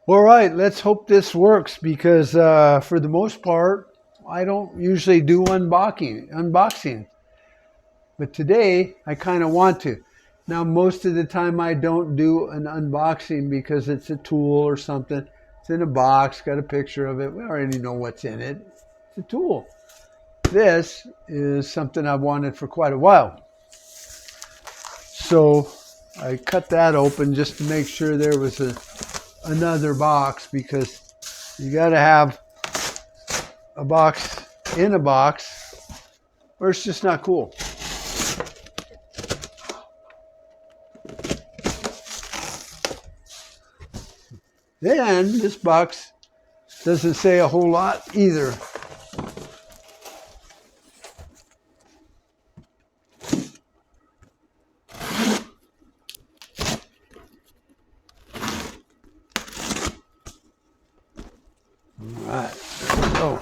All right, let's hope this works because for the most part, I don't usually do unboxing. But today, I kind of want to. Now, most of the time, I don't do an unboxing because it's a tool or something. It's in a box, got a picture of it. We already know what's in it. It's a tool. This is something I've wanted for quite a while. So I cut that open just to make sure there was another box, because you got to have a box in a box or it's just not cool. Then this box doesn't say a whole lot either. All right, there we go.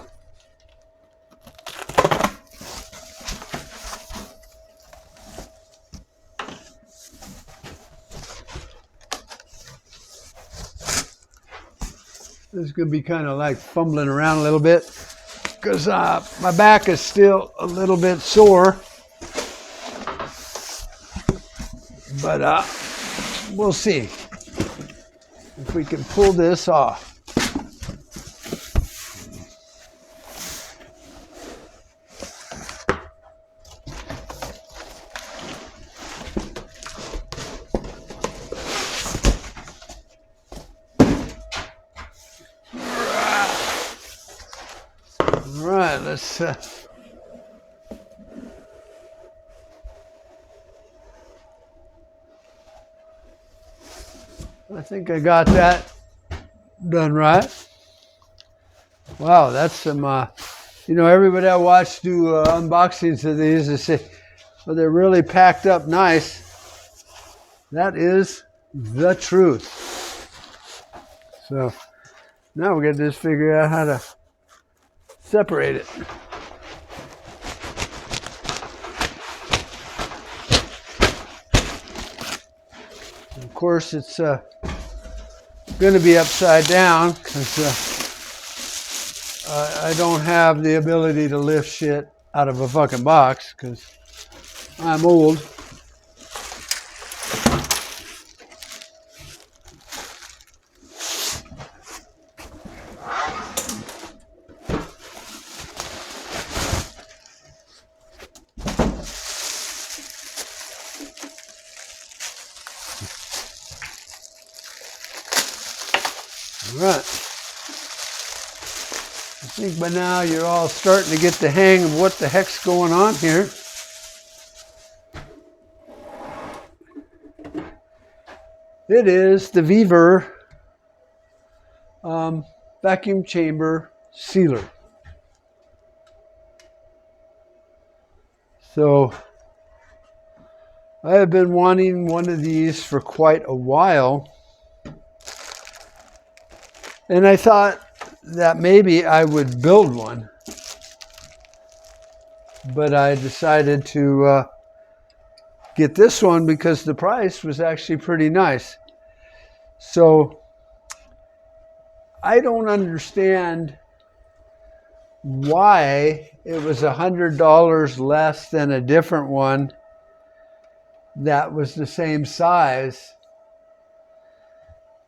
This is going to be kind of like fumbling around a little bit because my back is still a little bit sore. But we'll see if we can pull this off. All right, let's I think I got that done right. Wow, that's some, everybody I watch do unboxings of these, they say, well, they're really packed up nice. That is the truth. So now we got to just figure out how to separate it. Of course, it's going to be upside down because I don't have the ability to lift shit out of a fucking box because I'm old. All right. I think by now you're all starting to get the hang of what the heck's going on here. It is the VEVOR vacuum chamber sealer. So I have been wanting one of these for quite a while. And I thought that maybe I would build one. But I decided to get this one because the price was actually pretty nice. So I don't understand why it was $100 less than a different one that was the same size.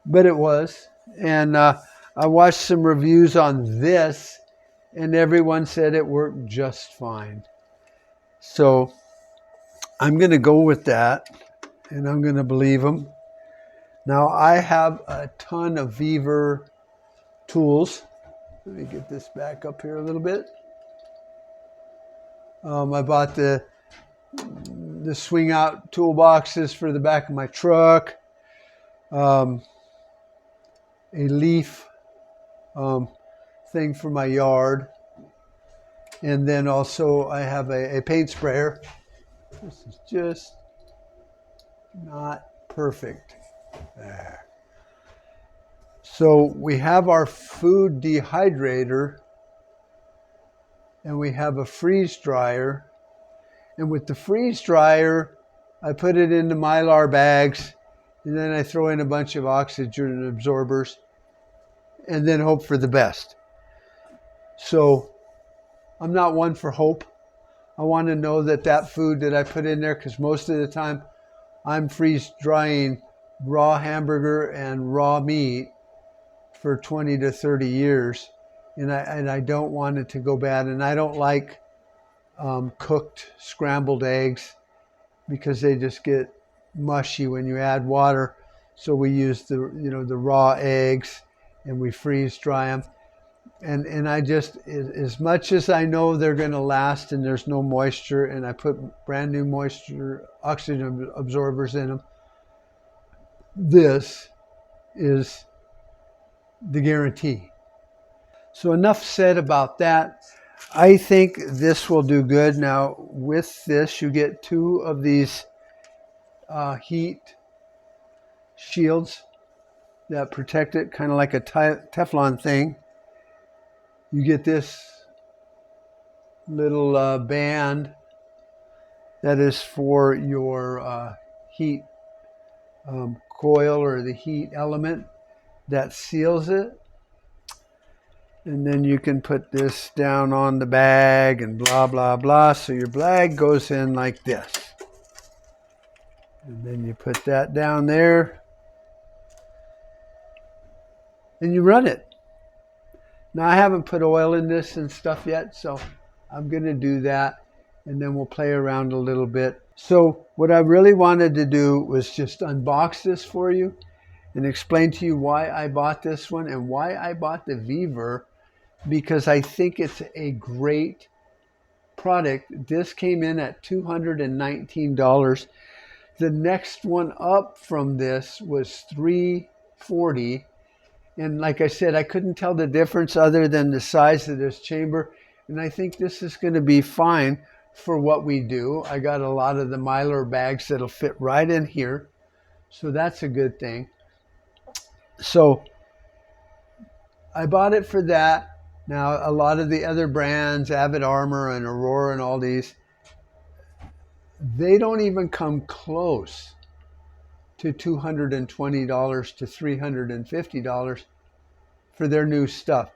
But it was. And I watched some reviews on this, and everyone said it worked just fine. So I'm going to go with that, and I'm going to believe them. Now, I have a ton of VEVOR tools. Let me get this back up here a little bit. I bought the swing out toolboxes for the back of my truck. A leaf thing for my yard, and then also I have a paint sprayer. This is just not perfect there. So we have our food dehydrator, and we have a freeze dryer, and with the freeze dryer I put it into Mylar bags, and then I throw in a bunch of oxygen absorbers, and then hope for the best. So I'm not one for hope. I want to know that that food that I put in there, because most of the time I'm freeze drying raw hamburger and raw meat for 20 to 30 years, and I don't want it to go bad. And I don't like cooked scrambled eggs because they just get mushy when you add water. So we use the raw eggs, and we freeze dry them. And I just, as much as I know they're going to last and there's no moisture, and I put brand new moisture oxygen absorbers in them, this is the guarantee. So enough said about that. I think this will do good. Now with this, you get 2 of these heat shields that protect it, kind of like a Teflon thing. You get this little band that is for your heat coil, or the heat element that seals it. And then you can put this down on the bag and blah, blah, blah. So your bag goes in like this. And then you put that down there and you run it. Now I haven't put oil in this and stuff yet, so I'm going to do that, and then we'll play around a little bit. So what I really wanted to do was just unbox this for you and explain to you why I bought this one and why I bought the VEVOR, because I think it's a great product. This came in at $219. The next one up from this was $340. And like I said, I couldn't tell the difference other than the size of this chamber. And I think this is going to be fine for what we do. I got a lot of the Mylar bags that'll fit right in here. So that's a good thing. So I bought it for that. Now, a lot of the other brands, Avid Armor and Aurora and all these, they don't even come close to $220 to $350 for their new stuff.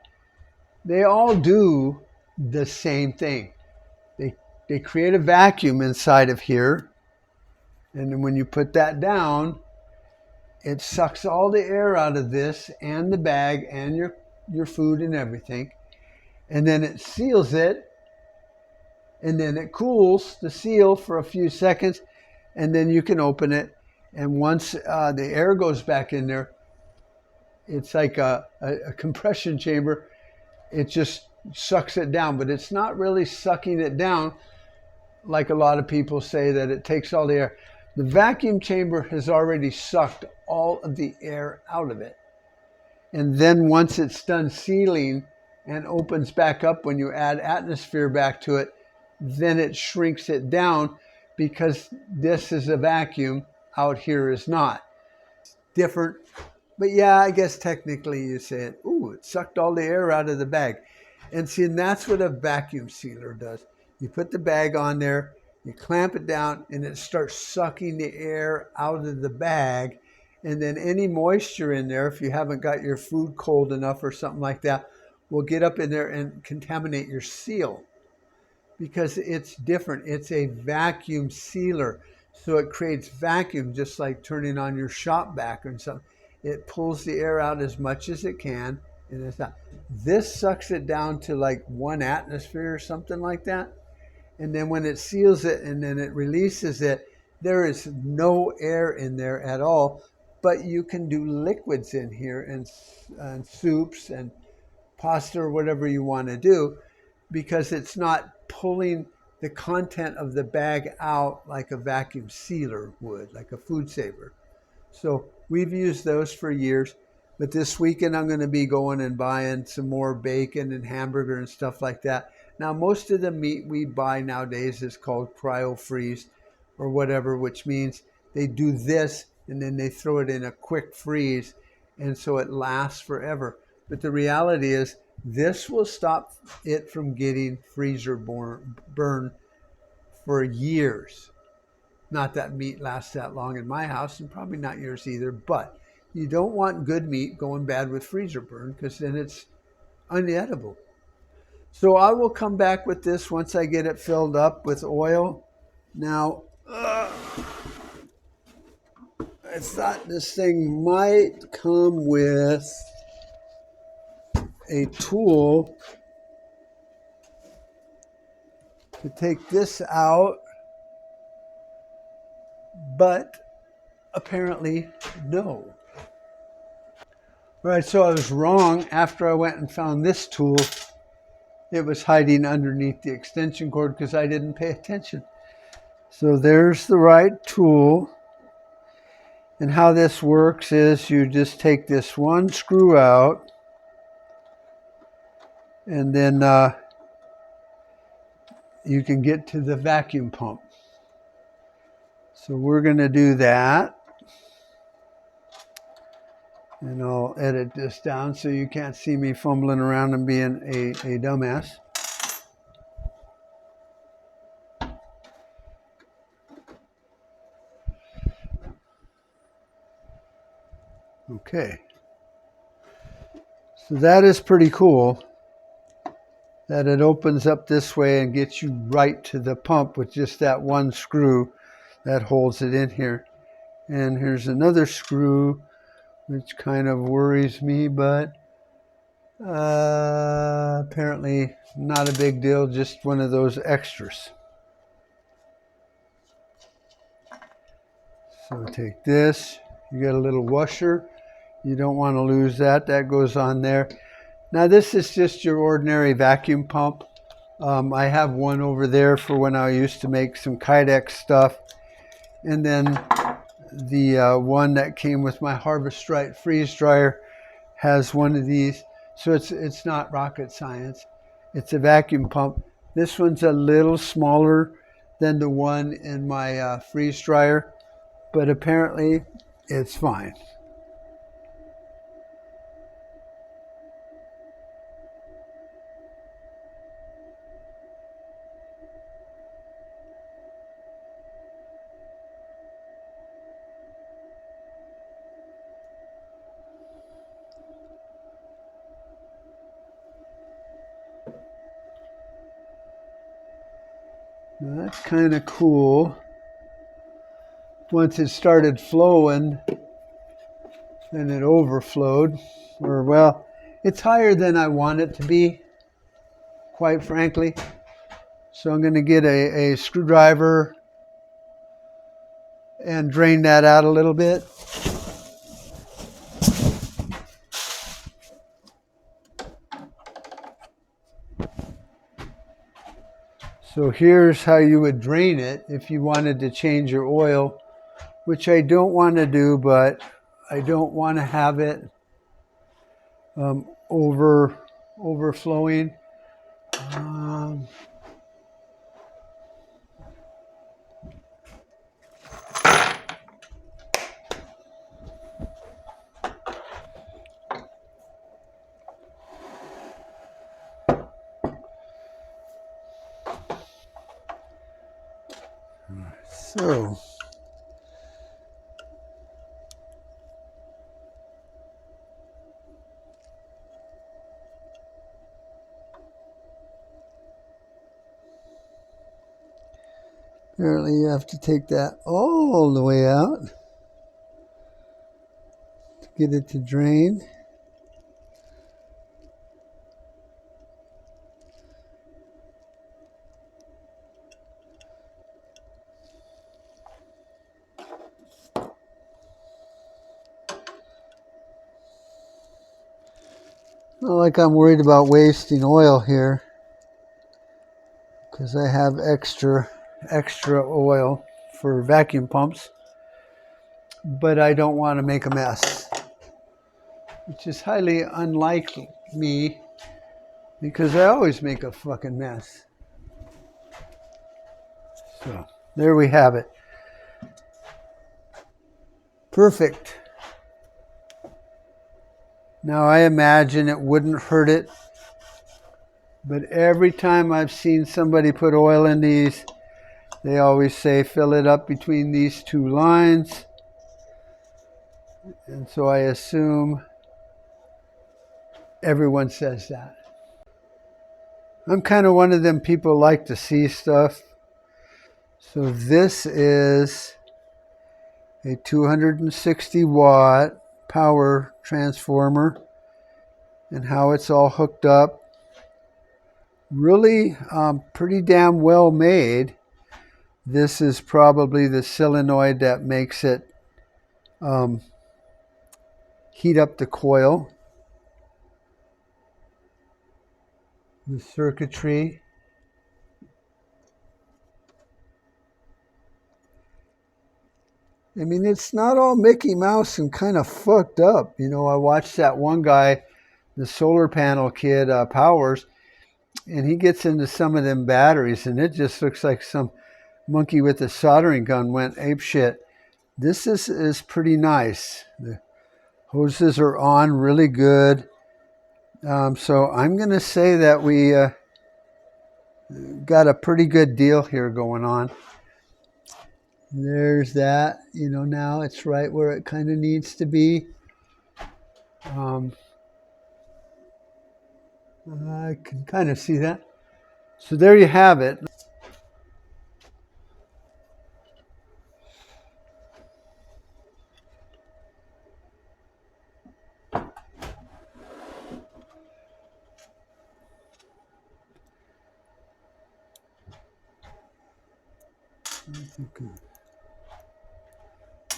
They all do the same thing. They create a vacuum inside of here, and then when you put that down, it sucks all the air out of this and the bag and your food and everything, and then it seals it, and then it cools the seal for a few seconds, and then you can open it. And once the air goes back in there, it's like a compression chamber. It just sucks it down, but it's not really sucking it down like a lot of people say that it takes all the air. The vacuum chamber has already sucked all of the air out of it. And then once it's done sealing and opens back up, when you add atmosphere back to it, then it shrinks it down, because this is a vacuum, out here is not. Different, but yeah, I guess technically you say it, ooh, it sucked all the air out of the bag. And see, and that's what a vacuum sealer does. You put the bag on there, you clamp it down, and it starts sucking the air out of the bag. And then any moisture in there, if you haven't got your food cold enough or something like that, will get up in there and contaminate your seal, because it's different. It's a vacuum sealer. So it creates vacuum, just like turning on your shop vac or something. It pulls the air out as much as it can, and it's not. This sucks it down to like 1 atmosphere or something like that. And then when it seals it and then it releases it, there is no air in there at all. But you can do liquids in here, and soups and pasta or whatever you want to do, because it's not pulling the content of the bag out like a vacuum sealer would, like a food saver. So we've used those for years, but this weekend I'm going to be going and buying some more bacon and hamburger and stuff like that. Now, most of the meat we buy nowadays is called cryo freeze or whatever, which means they do this and then they throw it in a quick freeze, and so it lasts forever. But the reality is, this will stop it from getting freezer burn for years. Not that meat lasts that long in my house, and probably not yours either, but You don't want good meat going bad with freezer burn because then it's unedible. So I will come back with this once I get it filled up with oil. Now, I thought this thing might come with a tool to take this out, but apparently no. Right, so I was wrong. After I went and found this tool, it was hiding underneath the extension cord because I didn't pay attention. So there's the right tool. And how this works is you just take this one screw out, and then you can get to the vacuum pump. So we're going to do that. And I'll edit this down so you can't see me fumbling around and being a dumbass. Okay. So that is pretty cool that it opens up this way and gets you right to the pump with just that one screw that holds it in here. And here's another screw, which kind of worries me, but apparently not a big deal, just one of those extras. So take this, you got a little washer. You don't want to lose that. That goes on there. Now this is just your ordinary vacuum pump. I have one over there for when I used to make some Kydex stuff. And then the one that came with my Harvest Right freeze dryer has one of these. So it's not rocket science. It's a vacuum pump. This one's a little smaller than the one in my freeze dryer, but apparently it's fine. Now that's kind of cool. Once it started flowing, then it overflowed. Or, well, it's higher than I want it to be, quite frankly. So I'm going to get a screwdriver and drain that out a little bit. So here's how you would drain it if you wanted to change your oil, which I don't want to do, but I don't want to have it overflowing. So apparently you have to take that all the way out to get it to drain. Not like I'm worried about wasting oil here, because I have extra oil for vacuum pumps, but I don't want to make a mess, which is highly unlike me, because I always make a fucking mess. So there we have it. Perfect. Now I imagine it wouldn't hurt it, but every time I've seen somebody put oil in these, they always say fill it up between these two lines. And so I assume everyone says that. I'm kind of one of them people like to see stuff. So this is a 260 watt power transformer and how it's all hooked up. Really pretty damn well made. This is probably the solenoid that makes it heat up the coil. The circuitry. I mean, it's not all Mickey Mouse and kind of fucked up. You know, I watched that one guy, the solar panel kid, Powers, and he gets into some of them batteries, and it just looks like some monkey with a soldering gun went apeshit. This is pretty nice. The hoses are on really good. So I'm going to say that we got a pretty good deal here going on. There's that. You know, now it's right where it kind of needs to be. I can kind of see that. So there you have it.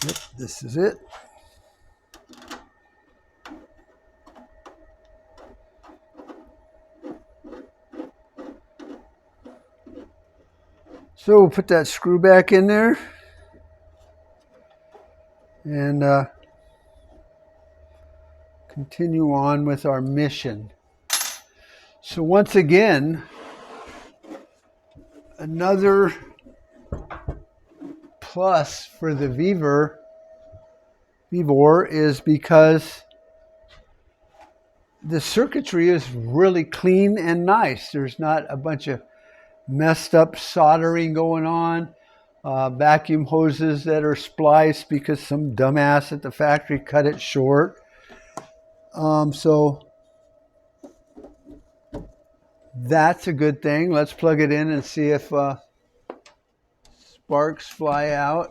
Yep, this is it. So we'll put that screw back in there and continue on with our mission. So once again, another plus for the VEVOR is because the circuitry is really clean and nice. There's not a bunch of messed up soldering going on, vacuum hoses that are spliced because some dumbass at the factory cut it short. So that's a good thing. Let's plug it in and see if sparks fly out.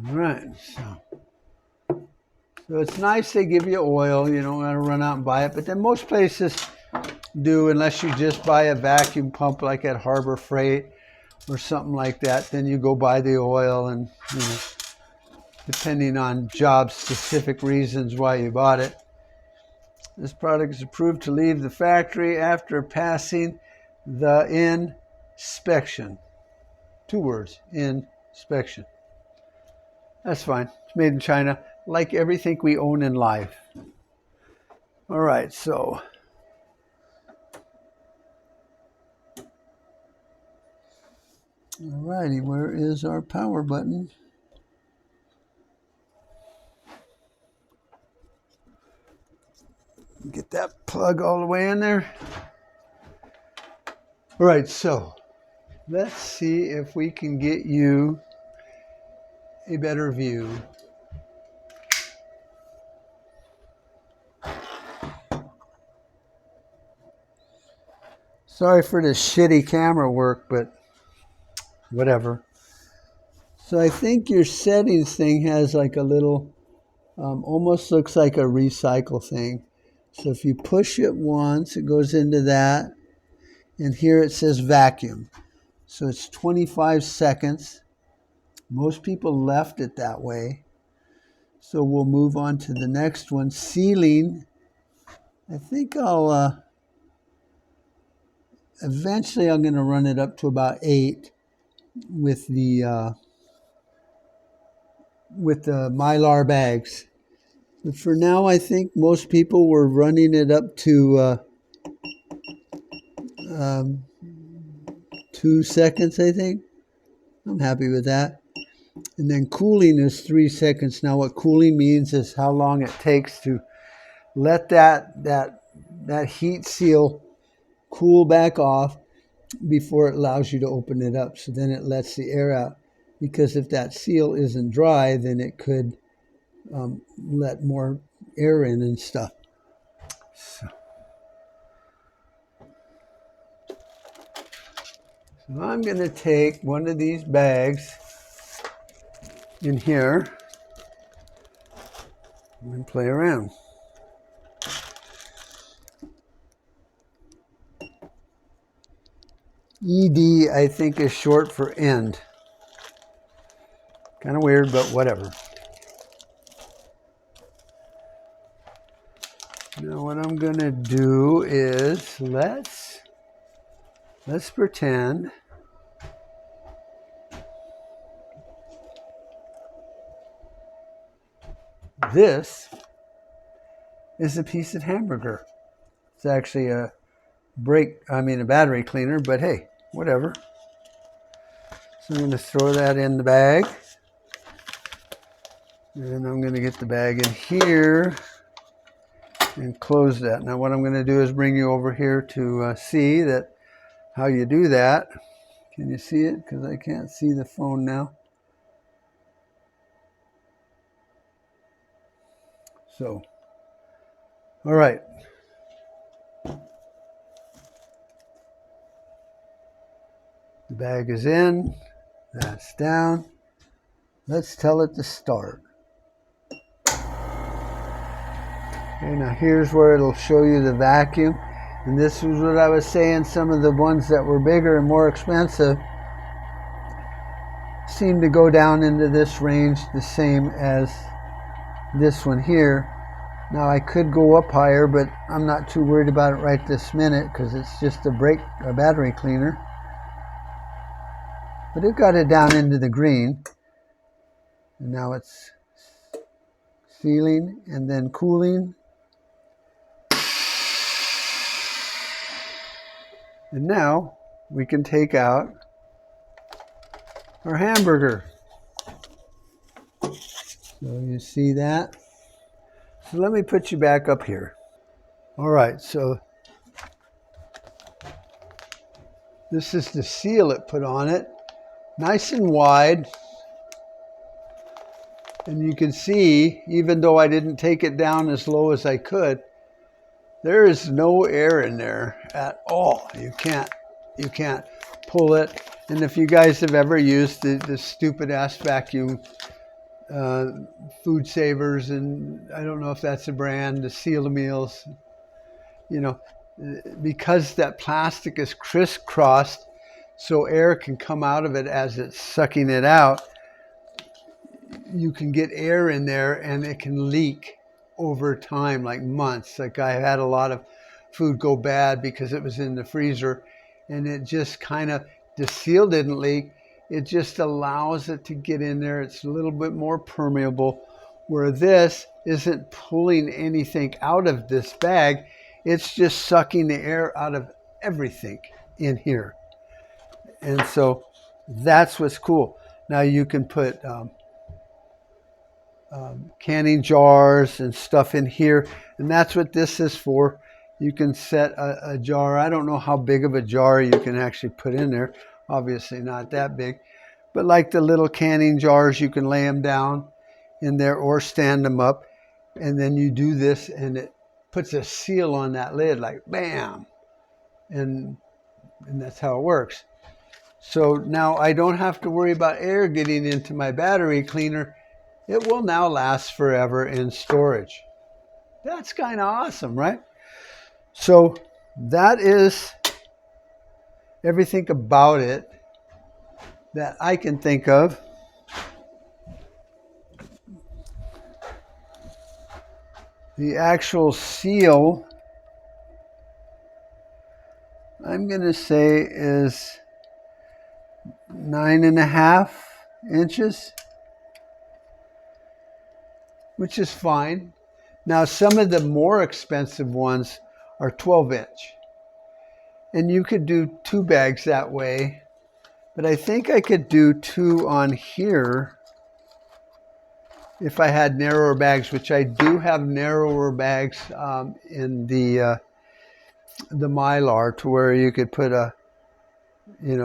All right, so it's nice they give you oil. You don't got to run out and buy it, but then most places do, unless you just buy a vacuum pump like at Harbor Freight or something like that. Then you go buy the oil, and you know, depending on job specific reasons why you bought it. This product is approved to leave the factory after passing the inspection. 2 words, inspection. That's fine. It's made in China, like everything we own in life. All right, so all righty, where is our power button? Get that plug all the way in there. All right, so let's see if we can get you a better view. Sorry for this shitty camera work, but whatever. So I think your settings thing has like a little, almost looks like a recycle thing. So if you push it once, it goes into that. And here it says vacuum. So it's 25 seconds. Most people left it that way. So we'll move on to the next one. Sealing. I think eventually I'm going to run it up to about 8 with the Mylar bags. But for now, I think most people were running it up to 2 seconds, I think. I'm happy with that. And then cooling is 3 seconds. Now what cooling means is how long it takes to let that heat seal cool back off before it allows you to open it up. So then it lets the air out. because if that seal isn't dry, then it could let more air in and stuff. So I'm going to take one of these bags in here and play around. ED, I think, is short for end. Kind of weird, but whatever. Now what I'm going to do is let's pretend this is a piece of hamburger. It's actually a battery cleaner, but hey, whatever. So I'm going to throw that in the bag. And I'm going to get the bag in here and close that. Now what I'm going to do is bring you over here to see that how you do that. Can you see it? Because I can't see the phone now. So, all right. The bag is in. That's down. Let's tell it to start. Okay, now here's where it'll show you the vacuum. And this is what I was saying, some of the ones that were bigger and more expensive seem to go down into this range the same as this one here. Now I could go up higher, but I'm not too worried about it right this minute because it's just a battery cleaner. But it got it down into the green. And now it's sealing and then cooling. And now we can take out our hamburger. So you see that? So let me put you back up here. All right, so this is the seal it put on it. Nice and wide. And you can see, even though I didn't take it down as low as I could, there is no air in there at all. You can't pull it. And if you guys have ever used the stupid ass vacuum food savers, and I don't know if that's a brand, the Seal Meals, you know, because that plastic is crisscrossed so air can come out of it as it's sucking it out, you can get air in there and it can leak over time, like months. Like I had a lot of food go bad because it was in the freezer and it just kind of, the seal didn't leak. It just allows it to get in there. It's a little bit more permeable, where this isn't pulling anything out of this bag. It's just sucking the air out of everything in here. And so that's what's cool. Now you can put canning jars and stuff in here, and that's what this is for. You can set a jar. I don't know how big of a jar you can actually put in there. Obviously not that big, but like the little canning jars, you can lay them down in there or stand them up, and then you do this and it puts a seal on that lid, like bam, and that's how it works. So now I don't have to worry about air getting into my battery cleaner. It will now last forever in storage. That's kind of awesome, right? So that is everything about it that I can think of. The actual seal, I'm going to say, is 9.5 inches, which is fine. Now, some of the more expensive ones are 12-inch. And you could do 2 bags that way. But I think I could do 2 on here if I had narrower bags, which I do have narrower bags in the Mylar, to where you could put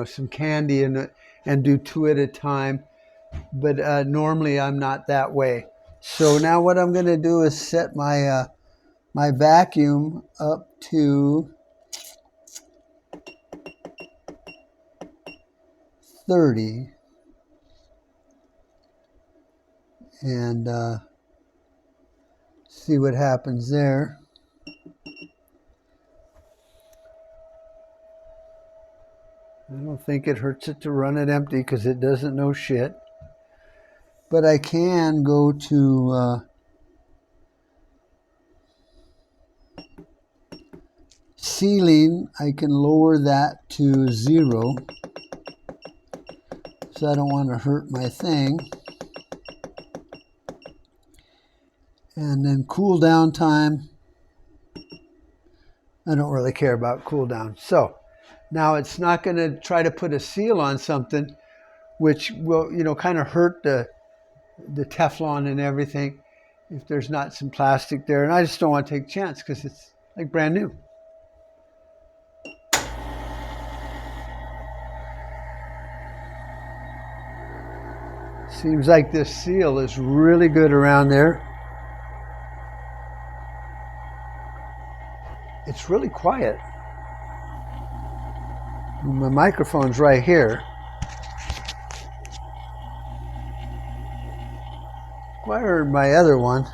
some candy in it and do 2 at a time. but normally I'm not that way. So now what I'm going to do is set my my vacuum up to 30 and see what happens there. I don't think it hurts it to run it empty because it doesn't know shit. But I can go to ceiling. I can lower that to 0. So I don't want to hurt my thing. And then cool down time. I don't really care about cool down. So now it's not going to try to put a seal on something which will, you know, kind of hurt the Teflon and everything if there's not some plastic there. And I just don't want to take a chance because it's like brand new. Seems like this seal is really good around there. It's really quiet. My microphone's right here. Quieter than my other one.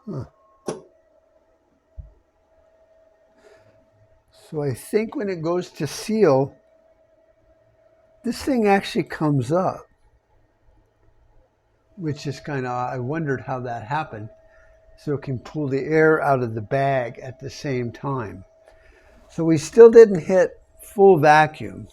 Huh. So I think when it goes to seal, this thing actually comes up, which is kind of, I wondered how that happened. So it can pull the air out of the bag at the same time. So we still didn't hit full vacuum.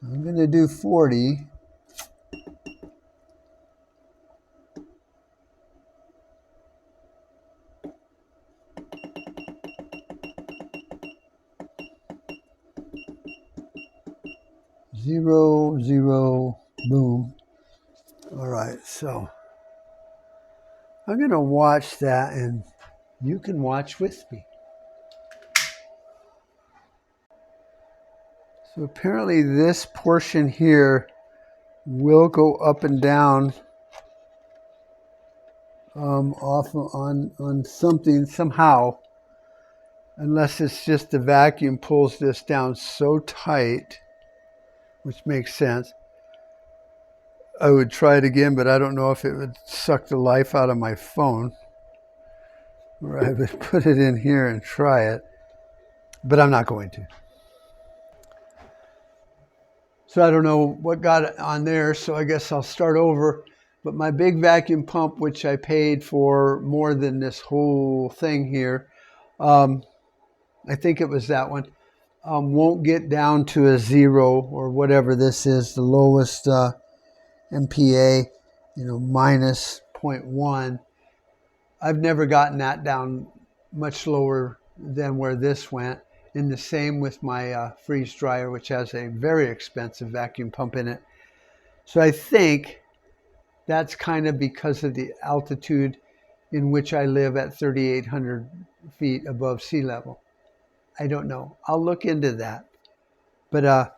I'm going to do 40. Zero, zero, boom. All right, so I'm going to watch that and you can watch with me. So apparently this portion here will go up and down off on something somehow, unless it's just the vacuum pulls this down so tight, which makes sense. I would try it again, but I don't know if it would suck the life out of my phone. Or I would put it in here and try it, but I'm not going to. So I don't know what got on there, so I guess I'll start over. But my big vacuum pump, which I paid for more than this whole thing here, I think it was that one, won't get down to a 0 or whatever this is, the lowest MPa, you know, minus 0.1. I've never gotten that down much lower than where this went. And the same with my freeze dryer, which has a very expensive vacuum pump in it. So I think that's kind of because of the altitude in which I live at 3,800 feet above sea level. I don't know. I'll look into that. But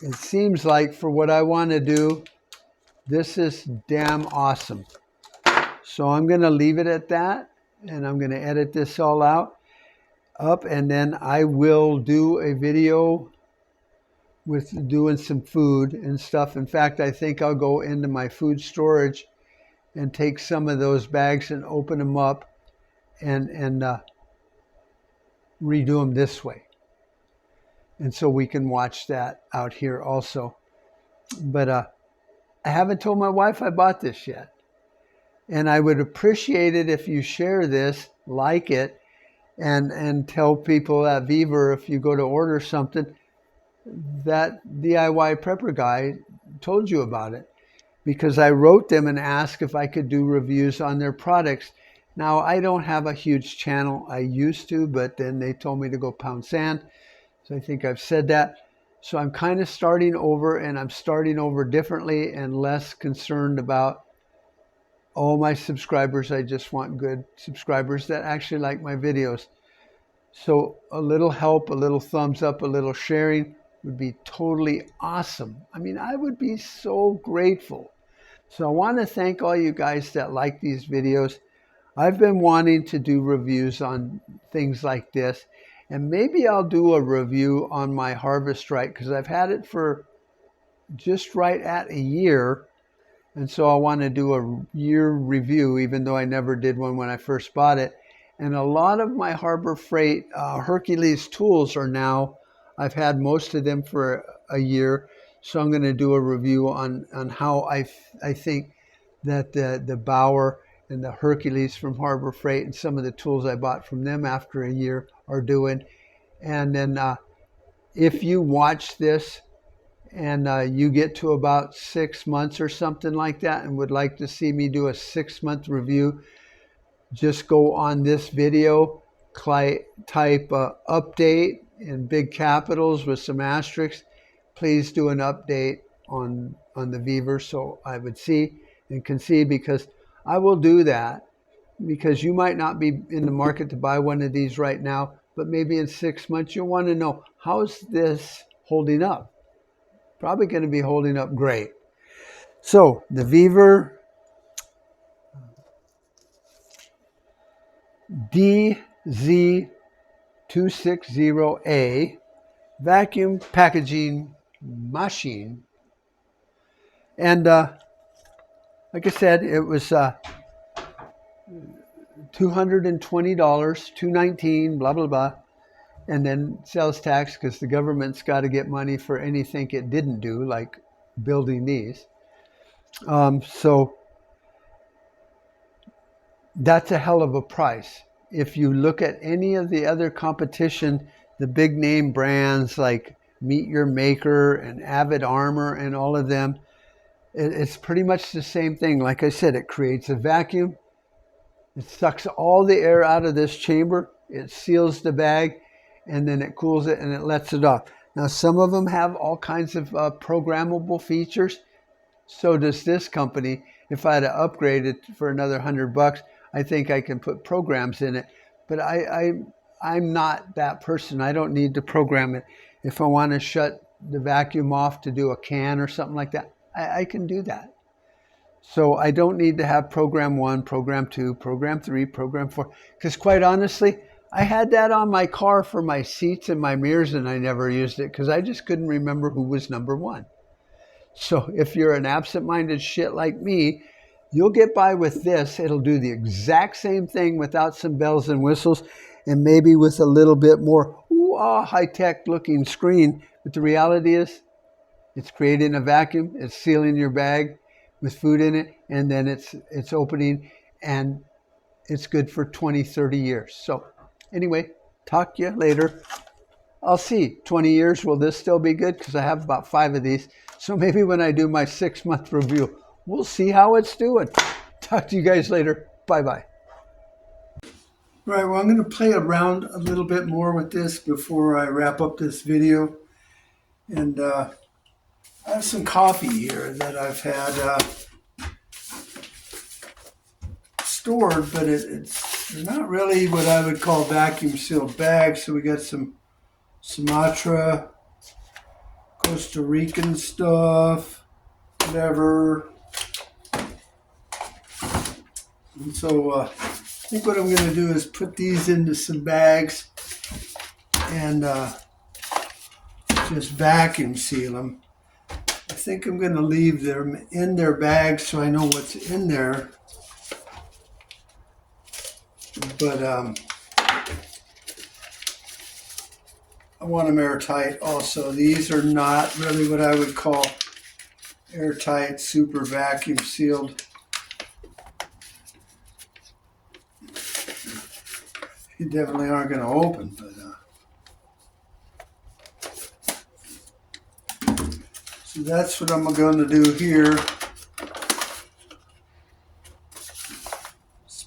it seems like for what I want to do, this is damn awesome. So I'm going to leave it at that, and I'm going to edit this all out. And then I will do a video with doing some food and stuff. In fact, I think I'll go into my food storage and take some of those bags and open them up and redo them this way. And so we can watch that out here also. But I haven't told my wife I bought this yet. And I would appreciate it if you share this, like it, and tell people at VEVOR, if you go to order something, that DIY prepper guy told you about it. because I wrote them and asked if I could do reviews on their products. Now, I don't have a huge channel. I used to, but then they told me to go pound sand. So I think I've said that. So I'm kind of starting over, and I'm starting over differently and less concerned about all my subscribers. I just want good subscribers that actually like my videos. So a little help, a little thumbs up, a little sharing would be totally awesome. I mean, I would be so grateful. So I want to thank all you guys that like these videos. I've been wanting to do reviews on things like this, and maybe I'll do a review on my harvest right, because I've had it for just right at a year. And so I want to do a year review, even though I never did one when I first bought it. And a lot of my Harbor Freight Hercules tools are now, I've had most of them for a year. So I'm going to do a review on how I think that the Bauer and the Hercules from Harbor Freight and some of the tools I bought from them after a year are doing. And then if you watch this and you get to about 6 months or something like that and would like to see me do a 6-month review, just go on this video, type update in big capitals with some asterisks. Please do an update on the VEVOR so I would see and can see, because I will do that, because you might not be in the market to buy one of these right now, but maybe in 6 months you'll want to know, how's this holding up? Probably going to be holding up great. So the VEVOR DZ260A vacuum packaging machine. And like I said, it was $220, $219, blah, blah, blah. And then sales tax, because the government's got to get money for anything it didn't do, like building these. So that's a hell of a price. If you look at any of the other competition, the big name brands like Meet Your Maker and Avid Armor and all of them, it's pretty much the same thing. Like I said, it creates a vacuum. It sucks all the air out of this chamber. It seals the bag, and then it cools it and it lets it off. Now, some of them have all kinds of programmable features. So does this company. If I had to upgrade it for another $100, I think I can put programs in it. But I'm not that person. I don't need to program it. If I want to shut the vacuum off to do a can or something like that, I can do that. So I don't need to have program 1, program 2, program 3, program 4. Because quite honestly, I had that on my car for my seats and my mirrors, and I never used it because I just couldn't remember who was number 1. So if you're an absent-minded shit like me, you'll get by with this. It'll do the exact same thing without some bells and whistles, and maybe with a little bit more high-tech looking screen. But the reality is, it's creating a vacuum, it's sealing your bag with food in it, and then it's opening, and it's good for 20, 30 years. So anyway, talk to you later. I'll see. 20 years, will this still be good? Because I have about 5 of these. So maybe when I do my 6-month review, we'll see how it's doing. Talk to you guys later. Bye-bye. Right, well, I'm going to play around a little bit more with this before I wrap up this video. And I have some coffee here that I've had stored, but it's not really what I would call vacuum sealed bags. So we got some Sumatra, Costa Rican stuff, whatever. And so I think what I'm going to do is put these into some bags and just vacuum seal them. I think I'm going to leave them in their bags so I know what's in there. But I want them airtight also. These are not really what I would call airtight, super vacuum sealed. You definitely aren't going to open, but so that's what I'm going to do here.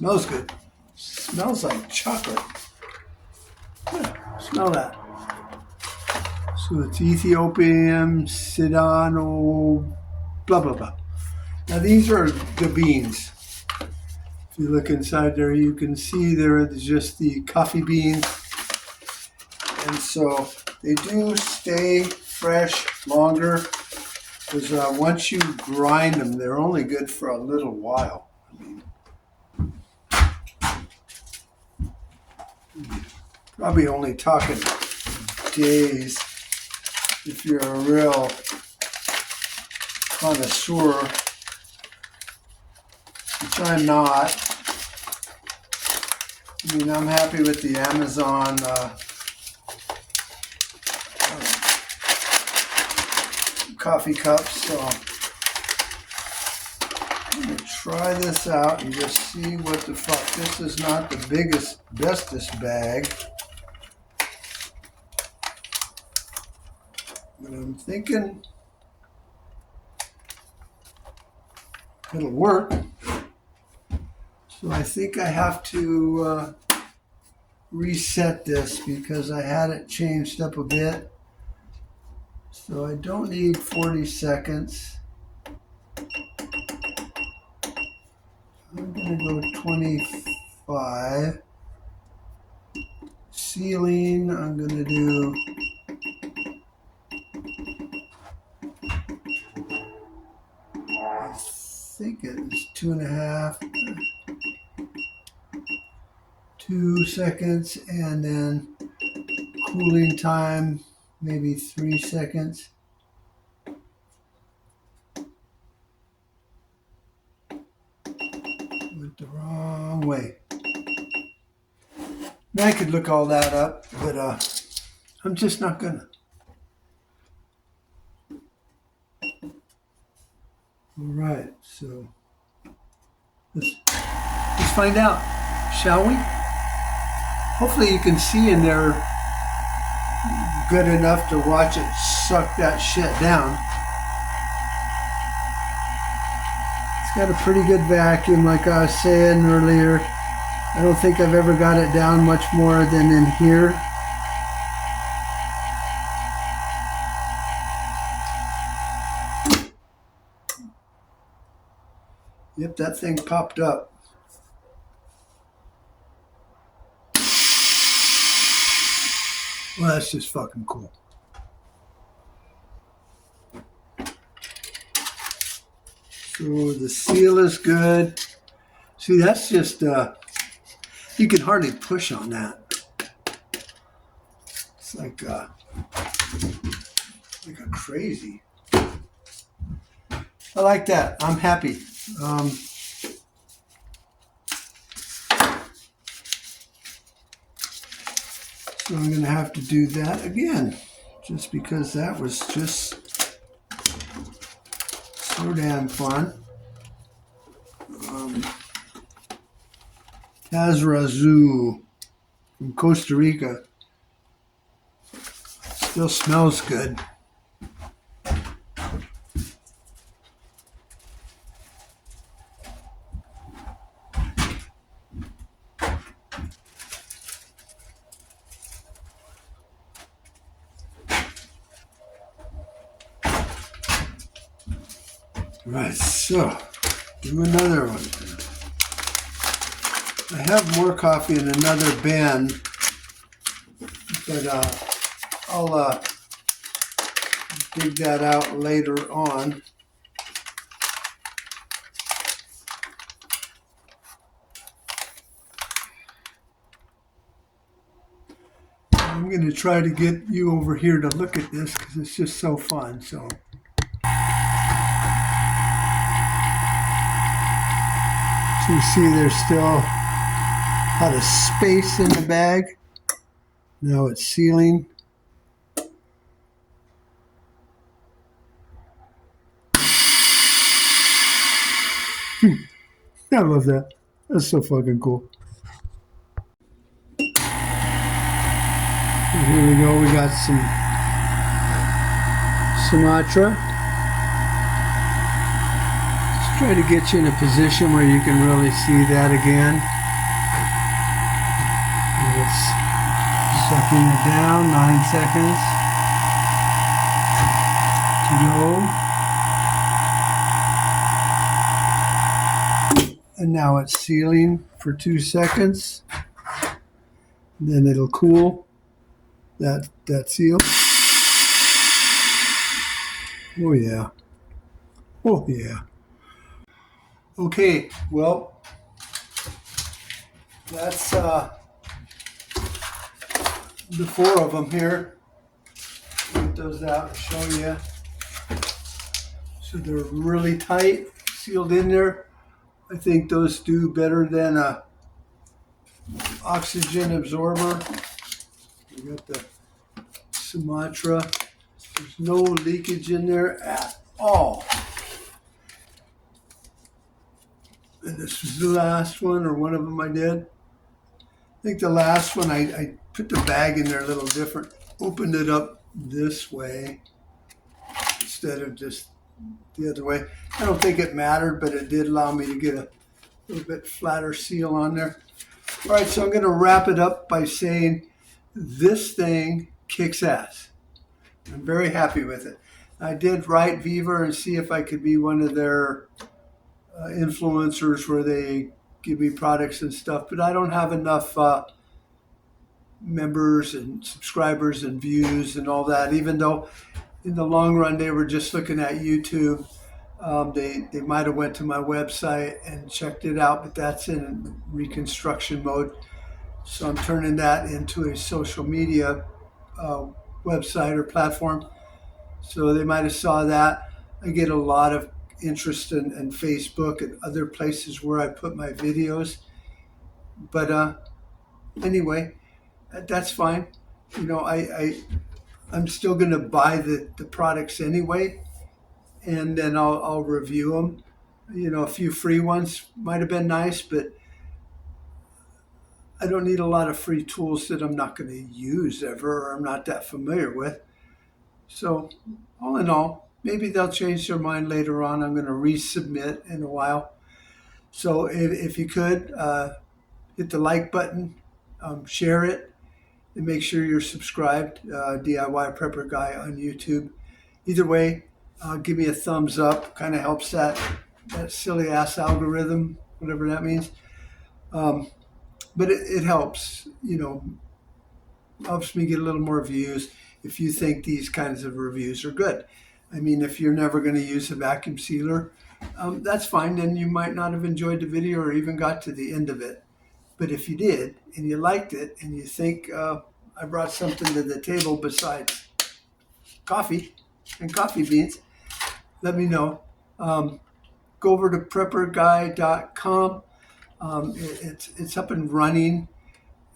Smells good. Smells like chocolate. Yeah, smell that. So it's Ethiopian, Sidano, blah, blah, blah. Now these are the beans. If you look inside there, you can see there's just the coffee beans. And so they do stay fresh longer because once you grind them, they're only good for a little while. Probably only talking days if you're a real connoisseur, which I'm not. I mean, I'm happy with the Amazon coffee cups, so I'm going to try this out and just see what the fuck. This is not the bestest bag, but I'm thinking it'll work. So I think I have to reset this because I had it changed up a bit. So I don't need 40 seconds. I'm going to go 25. Sealing, I'm going to do I think it's 2.5, 2 seconds, and then cooling time, maybe 3 seconds. Went the wrong way. Now I could look all that up, but I'm just not gonna. All right, so let's find out, shall we? Hopefully you can see in there good enough to watch it suck that shit down. It's got a pretty good vacuum, like I was saying earlier. I don't think I've ever got it down much more than in here. Yep, that thing popped up. Well, that's just fucking cool. So the seal is good. See, that's just, you can hardly push on that. It's like a crazy. I like that. I'm happy. So I'm going to have to do that again, just because that was just so damn fun. Tazrazu from Costa Rica. Still smells good. Right, so do another one. I have more coffee in another bin, but I'll dig that out later on. I'm going to try to get you over here to look at this because it's just so fun. So. So you see there's still a lot of space in the bag. Now it's sealing. I love that. That's so fucking cool. And here we go. We got some Sumatra. try to get you in a position where you can really see that again. It's sucking it down, 9 seconds to go. And now it's sealing for 2 seconds. Then it'll cool that seal. Oh yeah. Oh yeah. Okay, well, that's the 4 of them here. Get those out and show you. So they're really tight, sealed in there. I think those do better than a oxygen absorber. We got the Sumatra. There's no leakage in there at all. And this was the last one, or one of them I did. I think the last one, I put the bag in there a little different. Opened it up this way instead of just the other way. I don't think it mattered, but it did allow me to get a little bit flatter seal on there. All right, so I'm going to wrap it up by saying this thing kicks ass. I'm very happy with it. I did write VEVOR and see if I could be one of their influencers where they give me products and stuff, but I don't have enough members and subscribers and views and all that, even though in the long run they were just looking at YouTube. They might have went to my website and checked it out, but that's in reconstruction mode. So I'm turning that into a social media website or platform. So they might have saw that. I get a lot of interest in Facebook and other places where I put my videos. But anyway, that's fine. You know, I'm still going to buy the products anyway, and then I'll review them. You know, a few free ones might have been nice, but I don't need a lot of free tools that I'm not going to use ever, or I'm not that familiar with. So all in all, maybe they'll change their mind later on. I'm going to resubmit in a while. So if you could, hit the like button, share it, and make sure you're subscribed, DIY Prepper Guy on YouTube. Either way, give me a thumbs up. Kind of helps that silly ass algorithm, whatever that means. But it helps, you know, helps me get a little more views if you think these kinds of reviews are good. I mean, if you're never going to use a vacuum sealer, that's fine. Then you might not have enjoyed the video or even got to the end of it. But if you did and you liked it and you think I brought something to the table besides coffee and coffee beans, let me know. Go over to prepperguy.com. It's up and running,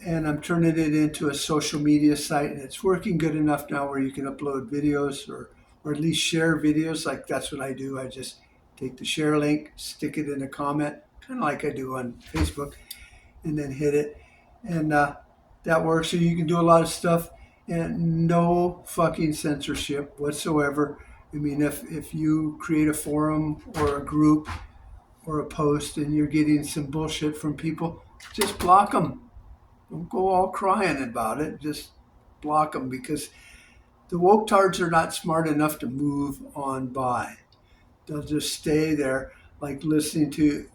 and I'm turning it into a social media site, and it's working good enough now where you can upload videos or at least share videos. Like that's what I do. I just take the share link, stick it in a comment, kind of like I do on Facebook, and then hit it. And that works. So you can do a lot of stuff and no fucking censorship whatsoever. I mean, if you create a forum or a group or a post and you're getting some bullshit from people, just block them. Don't go all crying about it. Just block them, because the woke tards are not smart enough to move on by. They'll just stay there, like listening to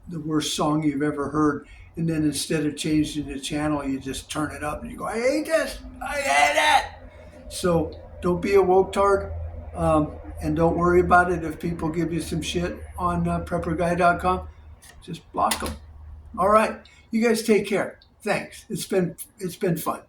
the worst song you've ever heard, and then instead of changing the channel, you just turn it up and you go, I hate this, I hate it. So don't be a woke tard, and don't worry about it if people give you some shit on prepperguy.com. Just block them. All right, you guys take care. Thanks. It's been fun.